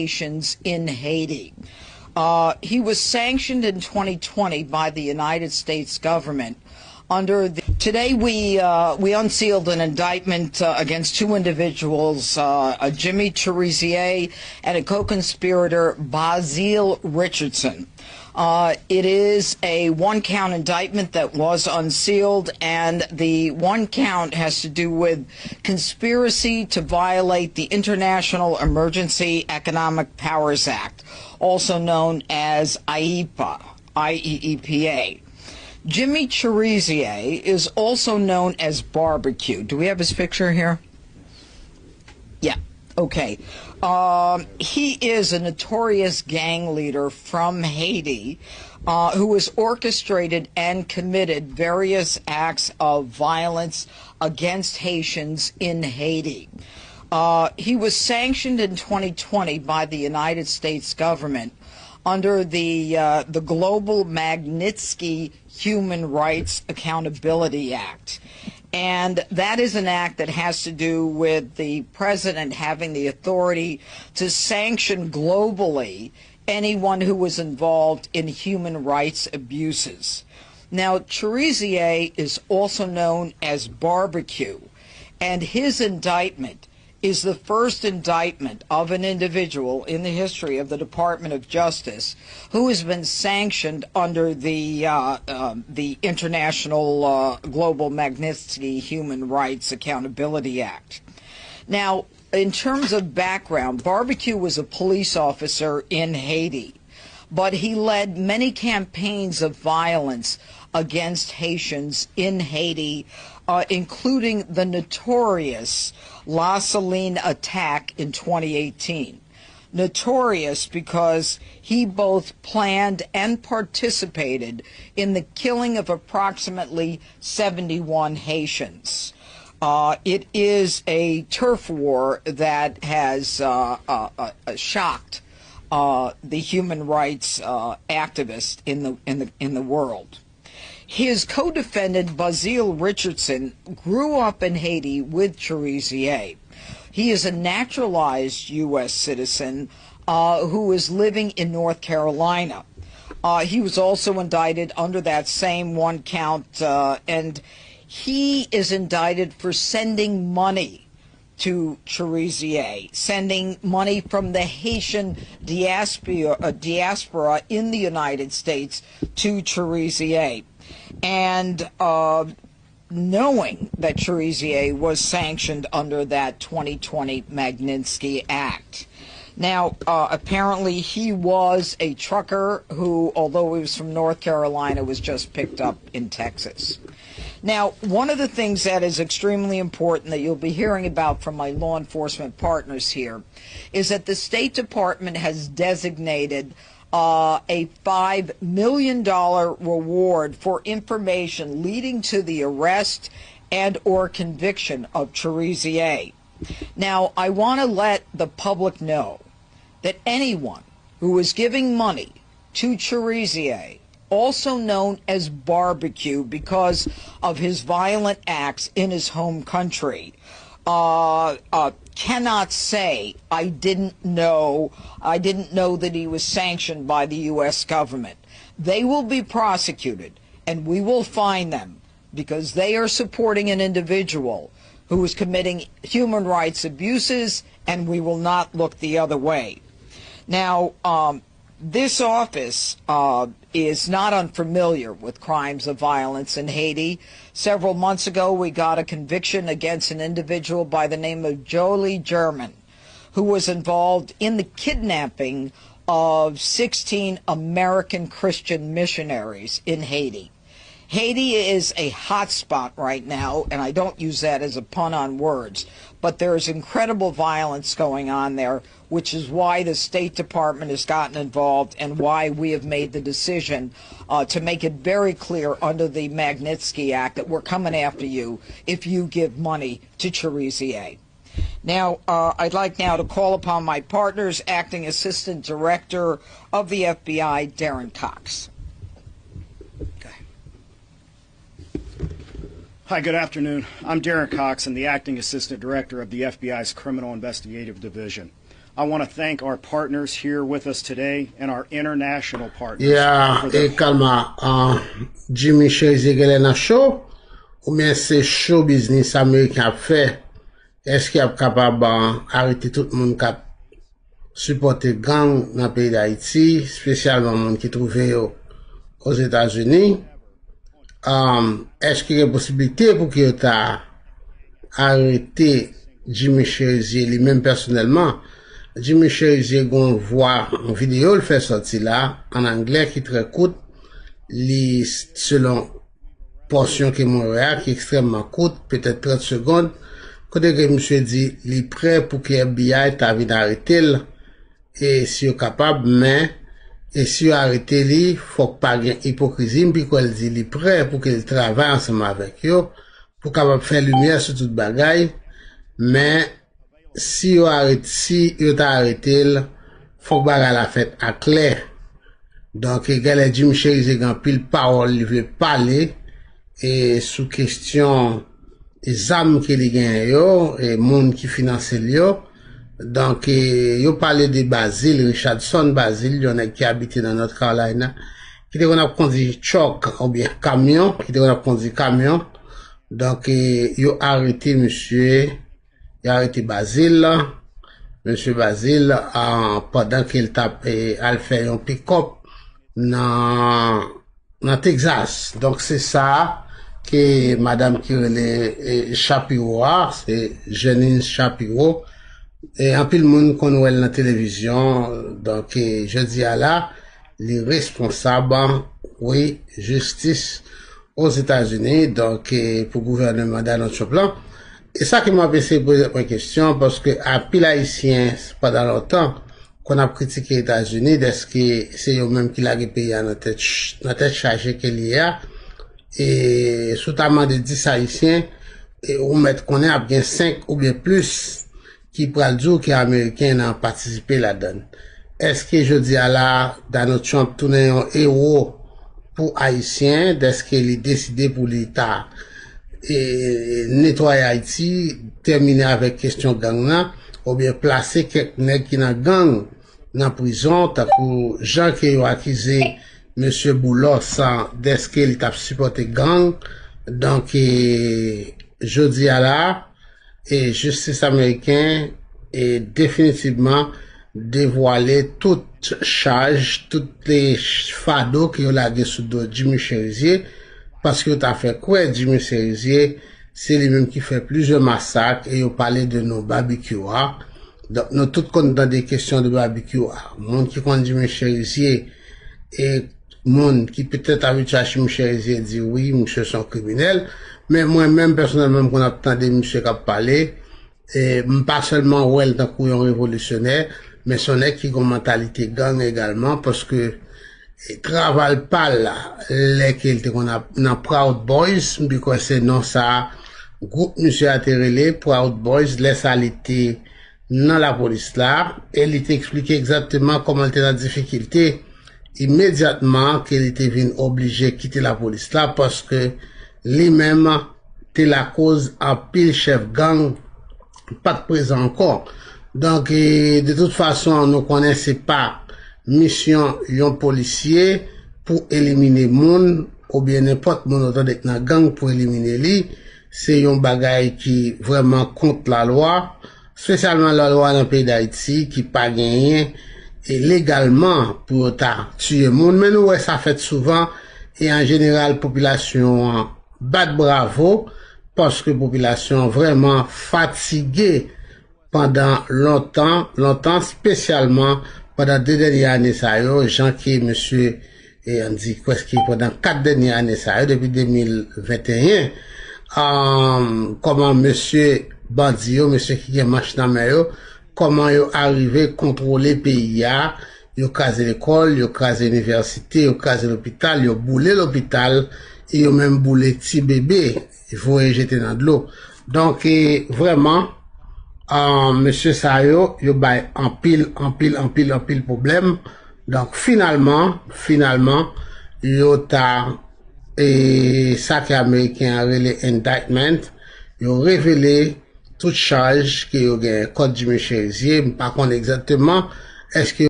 Haitians in Haiti. He was sanctioned in 2020 by the United States government. Today we unsealed an indictment against two individuals, Jimmy Cherizier and a co-conspirator, Basile Richardson. It is a one-count indictment that was unsealed, and the one count has to do with conspiracy to violate the International Emergency Economic Powers Act, also known as IEEPA, IEEPA. Jimmy Cherizier is also known as Barbecue. Do we have his picture here? Yeah. Okay. He is a notorious gang leader from Haiti who has orchestrated and committed various acts of violence against Haitians in Haiti. He was sanctioned in 2020 by the United States government under the Global Magnitsky Human Rights Accountability Act. And that is an act that has to do with the president having the authority to sanction globally anyone who was involved in human rights abuses. Now, Cherizier is also known as Barbecue, and his indictment is the first indictment of an individual in the history of the Department of Justice who has been sanctioned under the International Global Magnitsky Human Rights Accountability Act. Now, in terms of background, Barbecue was a police officer in Haiti, but he led many campaigns of violence against Haitians in Haiti, including the notorious La Saline attack in 2018. Notorious because he both planned and participated in the killing of approximately 71 Haitians. It is a turf war that has shocked the human rights activists in the world. His co-defendant, Basile Richardson, grew up in Haiti with Cherizier. He is a naturalized U.S. citizen who is living in North Carolina. He was also indicted under that same one count, and he is indicted for sending money to Cherizier, sending money from the Haitian diaspora in the United States to Cherizier. And knowing that Cherizier was sanctioned under that 2020 Magnitsky Act. Now, apparently he was a trucker who, although he was from North Carolina, was just picked up in Texas. Now, one of the things that is extremely important that you'll be hearing about from my law enforcement partners here is that the State Department has designated a $5 million reward for information leading to the arrest and or conviction of Cherizier. Now, I want to let the public know that anyone who is giving money to Cherizier, also known as Barbecue because of his violent acts in his home country, cannot say, I didn't know that he was sanctioned by the U.S. government. They will be prosecuted, and we will fine them because they are supporting an individual who is committing human rights abuses, and we will not look the other way. Now, this office is not unfamiliar with crimes of violence in Haiti. Several months ago, we got a conviction against an individual by the name of Jolie German, who was involved in the kidnapping of 16 American Christian missionaries in Haiti. Haiti is a hot spot right now, and I don't use that as a pun on words, but there is incredible violence going on there, which is why the State Department has gotten involved and why we have made the decision to make it very clear under the Magnitsky Act that we're coming after you if you give money to Cherizier. Now, I'd like now to call upon my partners, Acting Assistant Director of the FBI, Darren Cox. Hi, good afternoon. I'm Darren Cox. I'm the Acting Assistant Director of the FBI's Criminal Investigative Division. I want to thank our partners here with us today and our international partners. Yeah, et Kalma, Jimmy Cherizier Gelena show, ou bien c'est show business américain a fait, est-ce qu'il est capable d'arrêter tout le monde qui a supporté gang dans le pays d'Haïti, spécialement le monde qui trouvait aux États-Unis? Est-ce qu'il y a une possibilité pour qu'il ait arrêté Jimmy Cherizier lui-même personnellement? Jimmy Cherizier gon voit une vidéo le fait sortir là en anglais qui très courte, selon portion qui est Montréal qui est extrêmement courte, peut-être 30 secondes. Côté que monsieur dit, il est prêt pour que FBI t'a vu d'arrêter et si est capable, mais et si arrêté lui, faut pas gain hypocrisie puis qu'elle dit il est prêt pour qu'il travaille ensemble avec eux pour capable faire lumière sur toute bagaille, mais si yo t'a arrêté, faut que la fête à clair. Donc, il y a Jim Cherizier qui a pile parole, il veut parler, et sous question, les âmes qu'il y a yo, et monde qui finance yo. Donc, yo parlé de Basile, Richardson Basile, y'en a qui habite dans North Carolina, qui était qu'on a conduit truck, ou bien camion, qui était qu'on a conduit camion. Donc, yo arrêté monsieur, il a arrêté Basile, monsieur Basile, pendant qu'il tape, al fait un pick-up dans Texas. Donc, c'est ça que madame qui est Shapiro, c'est Janine Shapiro, et un peu le monde qu'on voit dans la télévision. Donc, je dis à là, les responsables, oui, justice aux États-Unis, donc, pour le gouvernement dans notre plan. Et ça qui m'a fait poser une question, parce que à pile haïtien, pendant longtemps, qu'on a critiqué les États-Unis, est-ce que c'est eux-mêmes qui l'ont payé à notre tête chargée qu'il y a, et notamment de 10 haïtiens, et on met qu'on est à bien 5 ou bien plus, qui prennent le jour qui est américain ont participé là-dedans. Est-ce que je dis à la, dans notre chambre, tourner un héros pour haïtiens, est-ce qu'il est décidé pour l'État, et nettoyer Haïti, terminer avec question gang là, ou bien placer quelques nègres qui n'a gang dans prison, t'as pour gens qui ont accusé monsieur Boulot sans d'est-ce qu'il t'a supporté gang. Donc, je dis à la, et justice américain est définitivement dévoilé toute charge, toutes les fardeaux qui ont lagué sous dos Jimmy Cherizier, parce que t'as fait quoi, Jimmy Cherizier, c'est lui-même qui fait plusieurs massacres, et il parlait de nos barbecues. Donc, nous tous compte dans des questions de barbecue. Monde qui compte Jimmy Cherizier, et monde qui peut-être habitué à Jimmy Cherizier dit oui, monsieur sont criminels, mais moi-même, personnellement, qu'on a entendu monsieur qui a parlé, et pas seulement ouais, dans couillon révolutionnaire, mais son est qui a une mentalité gang également, parce que il travaille pas là, les qu'il qu'on a Proud Boys, because c'est non ça, groupe monsieur a relé, Proud Boys, laisse aller dans la police là, et il t'explique exactement comment il était la difficulté, immédiatement qu'il était venu obligé de quitter la police là, parce que lui-même, était la cause en pile chef gang, pas de présent encore. Donc, de toute façon, nous connaissons pas mission yon policier pour éliminer moun ou bien n'importe moun autant d'être dans gang pour éliminer lui, c'est yon bagay qui vraiment contre la loi, spécialement la loi dans le pays d'Haïti qui pas gagné et légalement pour tuer moun, mais nous ça fait souvent et en général population bat bravo parce que population vraiment fatiguée pendant longtemps spécialement pendant 2 dernières années, ça y est, gens qui, monsieur, et on dit, qu'est-ce qui, pendant 4 dernières années, ça y est, depuis 2021, comment monsieur Bandio, monsieur qui est marché dans le comment il arrivé à contrôler le pays, il a casé l'école, il a casé l'université, il a casé l'hôpital, il a boulé l'hôpital, et il a même boulé petit bébé, il faut jeter dans de l'eau. Donc, vraiment, monsieur Sayo, il y a en pile problème. Donc, finalement, il y a, et ça qui est américain a révélé indictment, il a révélé tout charge que yo gen code du Michel Zier, par contre exactement est-ce que